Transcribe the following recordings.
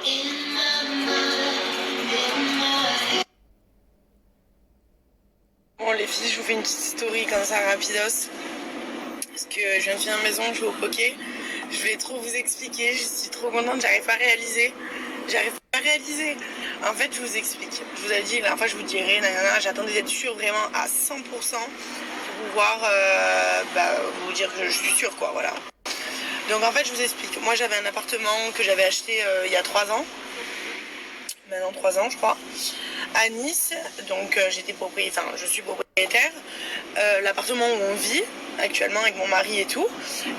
Bon les filles, je vous fais une petite story comme ça rapidos. Parce que je viens de finir la maison, je joue au poké. Je vais trop vous expliquer, je suis trop contente, j'arrive pas à réaliser. En fait, je vous explique. Je vous ai dit, la dernière fois, je vous dirai, j'attendais d'être sûre vraiment à 100% pour pouvoir vous dire que je suis sûre, quoi, voilà. Donc en fait, je vous explique. Moi, j'avais un appartement que j'avais acheté il y a 3 ans. Maintenant 3 ans, je crois. À Nice, donc je suis propriétaire. L'appartement où on vit actuellement avec mon mari et tout.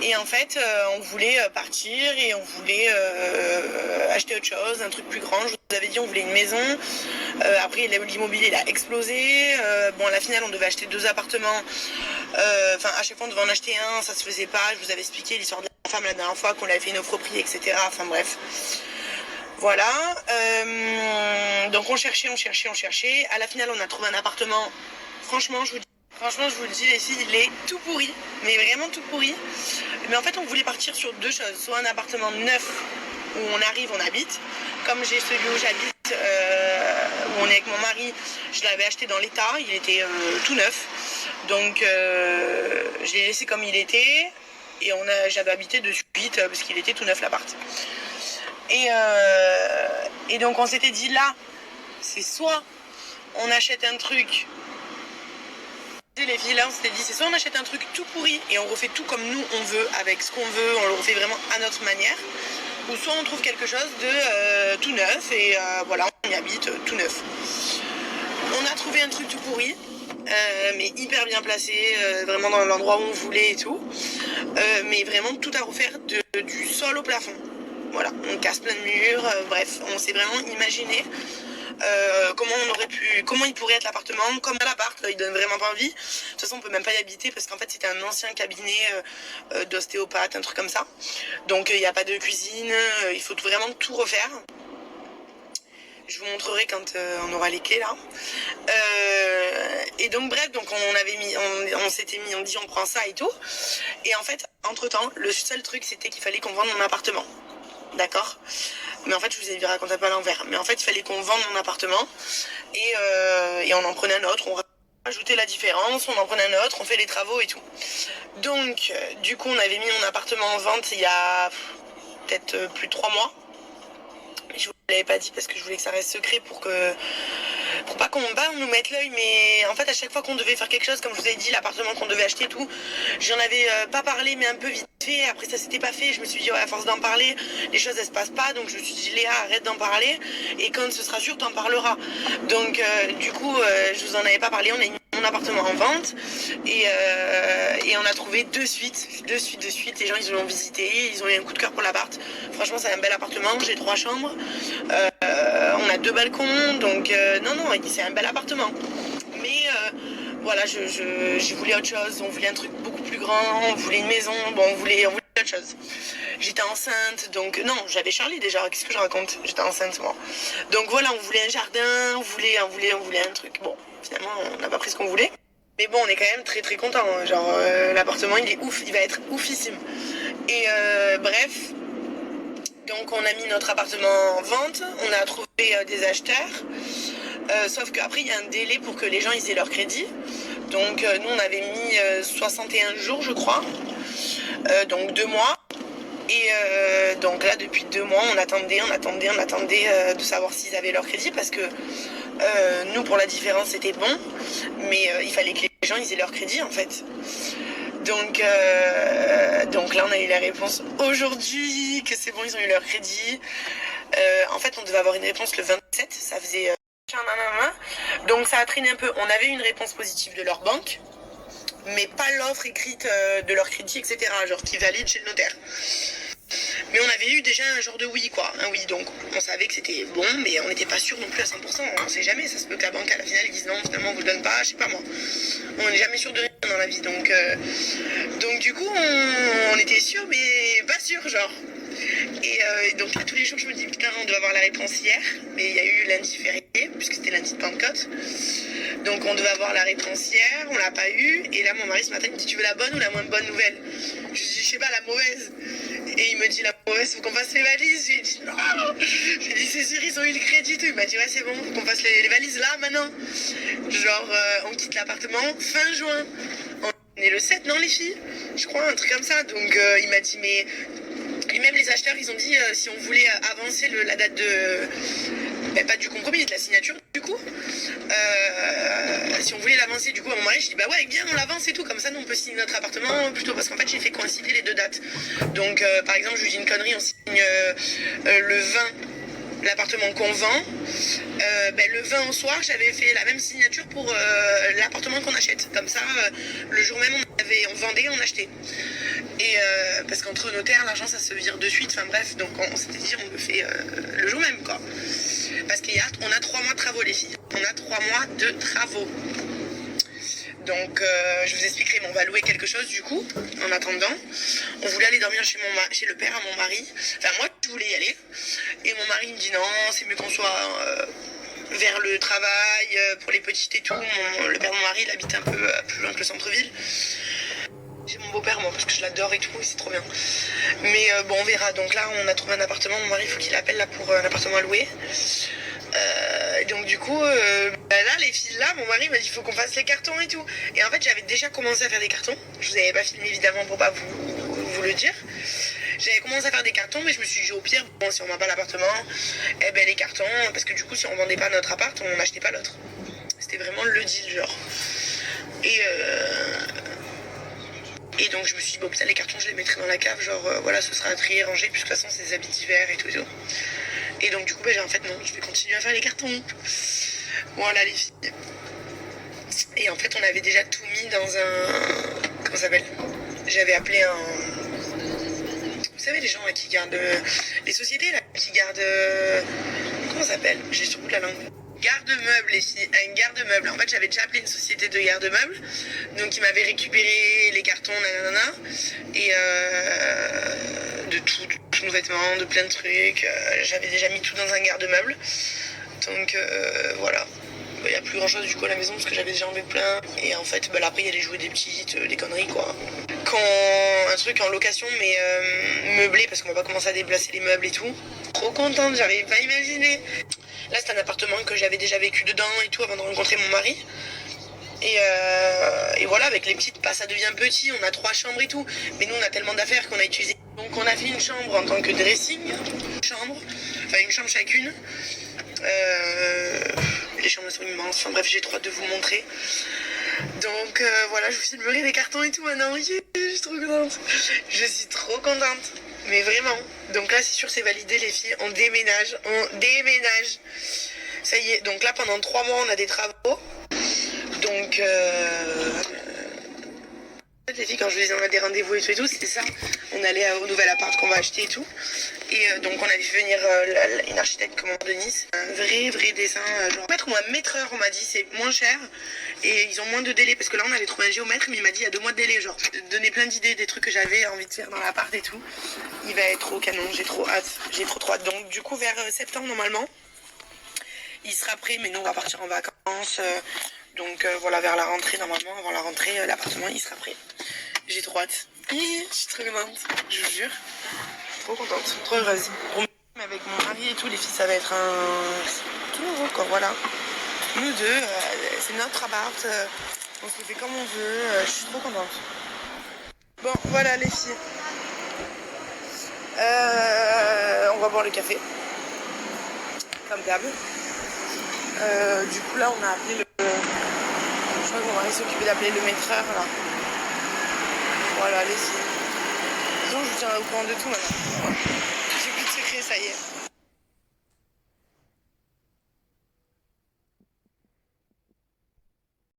Et en fait, on voulait partir et on voulait acheter autre chose, un truc plus grand. Je vous avais dit, on voulait une maison. Après, l'immobilier, il a explosé. Bon, à la finale, on devait acheter 2 appartements. À chaque fois, on devait en acheter un, ça se faisait pas. Je vous avais expliqué l'histoire de la femme la dernière fois, qu'on l'avait fait une offre au prix, etc. Enfin bref. Voilà, donc on cherchait. À la finale, on a trouvé un appartement. Franchement, je vous le dis, les filles, il est tout pourri. Mais vraiment tout pourri. Mais en fait, on voulait partir sur 2 choses. Soit un appartement neuf où on arrive, on habite. Comme j'ai celui où j'habite, où on est avec mon mari, je l'avais acheté dans l'état. Il était tout neuf. Donc, je l'ai laissé comme il était. Et j'avais habité de suite parce qu'il était tout neuf l'appart. Et donc on s'était dit là, c'est soit on achète un truc, les filles là on s'était dit c'est soit on achète un truc tout pourri et on refait tout comme nous on veut, avec ce qu'on veut, on le refait vraiment à notre manière, ou soit on trouve quelque chose de tout neuf et voilà, on y habite tout neuf. On a trouvé un truc tout pourri, mais hyper bien placé, vraiment dans l'endroit où on voulait et tout, mais vraiment tout à refaire du sol au plafond. Voilà, on casse plein de murs, bref, on s'est vraiment imaginé comment il pourrait être l'appartement, comme l'appart, il donne vraiment pas envie. De toute façon, on peut même pas y habiter parce qu'en fait, c'était un ancien cabinet d'ostéopathe, un truc comme ça. Donc, il n'y a pas de cuisine, il faut vraiment tout refaire. Je vous montrerai quand on aura les clés là. Et donc bref, donc on s'était mis, on dit on prend ça et tout. Et en fait, entre temps, le seul truc c'était qu'il fallait qu'on vende mon appartement. D'accord. Mais en fait, je vous ai raconté un peu à l'envers. Mais en fait, il fallait qu'on vende mon appartement et on en prenait un autre. On rajoutait la différence, on en prenait un autre, on fait les travaux et tout. Donc, du coup, on avait mis mon appartement en vente il y a peut-être plus de 3 mois. Je vous l'avais pas dit parce que je voulais que ça reste secret pour pas qu'on nous mette l'œil, mais en fait à chaque fois qu'on devait faire quelque chose, comme je vous ai dit, l'appartement qu'on devait acheter et tout, j'en avais pas parlé mais un peu vite fait. Après ça s'était pas fait, je me suis dit ouais, à force d'en parler les choses elles se passent pas, donc je me suis dit Léa arrête d'en parler et quand ce sera sûr t'en parleras. Donc du coup je vous en avais pas parlé, on a mis mon appartement en vente et on a trouvé de suite, les gens ils l'ont visité, ils ont eu un coup de cœur pour l'appart. Franchement c'est un bel appartement, j'ai 3 chambres, on a 2 balcons, donc non, c'est un bel appartement. Mais voilà, je voulais autre chose, on voulait un truc beaucoup plus grand, on voulait une maison, on voulait autre chose. J'étais enceinte, donc non, j'avais Charlie déjà, qu'est-ce que je raconte? J'étais enceinte moi. Donc voilà, on voulait un jardin, on voulait un truc. Bon, finalement, on n'a pas pris ce qu'on voulait. Mais bon, on est quand même très très content. Hein. Genre, l'appartement, il est ouf, il va être oufissime. Et bref, donc on a mis notre appartement en vente, on a trouvé des acheteurs, sauf qu'après il y a un délai pour que les gens ils aient leur crédit. Donc nous on avait mis 61 jours je crois, donc 2 mois. Et donc là depuis 2 mois on attendait de savoir s'ils avaient leur crédit parce que nous pour la différence c'était bon, mais il fallait que les gens ils aient leur crédit en fait. Donc là on a eu la réponse aujourd'hui que c'est bon, ils ont eu leur crédit. En fait on devait avoir une réponse le 27, ça faisait donc ça a traîné un peu. On avait une réponse positive de leur banque, mais pas l'offre écrite de leur crédit, etc. Genre qui valide chez le notaire. Mais on avait eu déjà un genre de oui quoi, un oui, donc on savait que c'était bon, mais on n'était pas sûr non plus à 100%, on sait jamais, ça se peut que la banque à la finale dise non, finalement on vous le donne pas, je sais pas moi. On n'est jamais sûr de rien dans la vie, donc du coup on était sûr mais pas sûr genre. Et donc là tous les jours je me dis putain on doit avoir la réponse hier, mais il y a eu l'indifféré. puisque c'était lundi de Pentecôte. Donc on devait avoir la réponse hier, on l'a pas eu. Et là mon mari ce matin il me dit tu veux la bonne ou la moins bonne nouvelle? Je lui dis je sais pas, la mauvaise. Et il me dit la mauvaise, faut qu'on fasse les valises. J'ai dit non. J'ai dit c'est sûr ils ont eu le crédit. Il m'a dit ouais c'est bon, faut qu'on fasse les valises là maintenant. Genre on quitte l'appartement fin juin. On est le 7 non les filles? Je crois un truc comme ça. Donc il m'a dit mais... Et même les acheteurs ils ont dit si on voulait avancer la date de... pas du compromis, de la signature du coup. Si on voulait l'avancer du coup à mon mari, je dis bah ouais bien on l'avance et tout, comme ça nous on peut signer notre appartement plutôt, parce qu'en fait j'ai fait coïncider les 2 dates. Donc par exemple je lui dis une connerie, on signe le 20 l'appartement qu'on vend. Le 20 au soir j'avais fait la même signature pour l'appartement qu'on achète. Comme ça le jour même on vendait, on achetait. Et parce qu'entre notaires l'argent ça se vire de suite, enfin bref, donc on s'était dit on le fait le jour même quoi. Parce qu'on a 3 mois de travaux les filles. On a 3 mois de travaux. Donc je vous expliquerai, mais on va louer quelque chose du coup, en attendant. On voulait aller dormir chez le père à mon mari. Enfin moi je voulais y aller. Et mon mari me dit non, c'est mieux qu'on soit vers le travail, pour les petites et tout. Le père de mon mari il habite un peu plus loin que le centre-ville. J'ai mon beau-père moi parce que je l'adore et tout, et c'est trop bien. Mais bon on verra. Donc là on a trouvé un appartement, mon mari il faut qu'il appelle là pour un appartement à louer. Donc du coup là les filles là mon mari m'a dit il faut qu'on fasse les cartons et tout. Et en fait j'avais déjà commencé à faire des cartons. Je vous avais pas filmé évidemment pour pas vous le dire. J'avais commencé à faire des cartons, mais je me suis dit au pire bon si on vend pas l'appartement, les cartons, parce que du coup si on vendait pas notre appart on n'achetait pas l'autre. C'était vraiment le deal genre. Et donc je me suis dit bon putain les cartons je les mettrai dans la cave, genre voilà ce sera trié, rangé, puisque de toute façon c'est des habits d'hiver et tout. Et donc du coup j'ai en fait non, je vais continuer à faire les cartons. Voilà les filles. Et en fait on avait déjà tout mis dans un... Comment ça s'appelle? J'avais appelé un... Vous savez les gens là, qui gardent... Les sociétés là qui gardent... Comment ça s'appelle? J'ai sur le bout de la langue. Garde-meuble les filles, un garde-meuble. En fait j'avais déjà appelé une société de garde-meuble. Donc ils m'avaient récupéré les cartons, nanana. Et de tout nos vêtements, de plein de trucs. J'avais déjà mis tout dans un garde-meuble. Donc voilà. Il n'y a plus grand chose du coup à la maison parce que j'avais déjà enlevé plein. Et en fait là, après il y a les jouets des petites, des conneries quoi. Un truc en location mais meublé, parce qu'on va pas commencer à déplacer les meubles et tout. Trop contente, j'arrive pas à imaginer. Là c'est un appartement que j'avais déjà vécu dedans et tout avant de rencontrer mon mari. Et voilà, avec les petites, ça devient petit, on a 3 chambres et tout. Mais nous on a tellement d'affaires qu'on a utilisé. Donc on a fait une chambre en tant que dressing. Une chambre chacune. Les chambres sont immenses, enfin bref j'ai trop hâte de vous montrer. Donc voilà, je vous filmerai les cartons et tout maintenant. Je suis trop contente. Je suis trop contente. Mais vraiment. Donc là c'est sûr c'est validé les filles. On déménage. Ça y est. Donc là pendant 3 mois on a des travaux. Donc les filles quand je vous disais on a des rendez-vous et tout c'était ça. On allait au nouvel appart qu'on va acheter et tout. Et donc on avait fait venir une architecte commande de Nice. Un vrai dessin, genre mètre ou un mètre-heure on m'a dit, c'est moins cher. Et ils ont moins de délai, parce que là on avait trouvé un géomètre, mais il m'a dit il y a 2 mois de délai, genre donner plein d'idées, des trucs que j'avais envie de faire dans l'appart et tout. Il va être trop canon, j'ai trop hâte. Donc du coup vers septembre normalement, il sera prêt, mais nous on va partir en vacances. Donc voilà, vers la rentrée normalement, avant la rentrée, l'appartement il sera prêt. J'ai trop hâte. Je suis trop contente, je vous jure. Trop contente, trop heureuse. Avec mon mari et tout, les filles, ça va être tout nouveau quoi, voilà. Nous deux, c'est notre appart, on se le fait comme on veut, je suis trop contente. Bon, voilà les filles. On va boire le café, comme d'hab. Du coup là, on a appelé le... Je crois que mon mari s'occupait d'appeler le maîtreur là. Voilà les filles. Disons, je vous tiens au courant de tout maintenant. J'ai plus de secret, ça y est.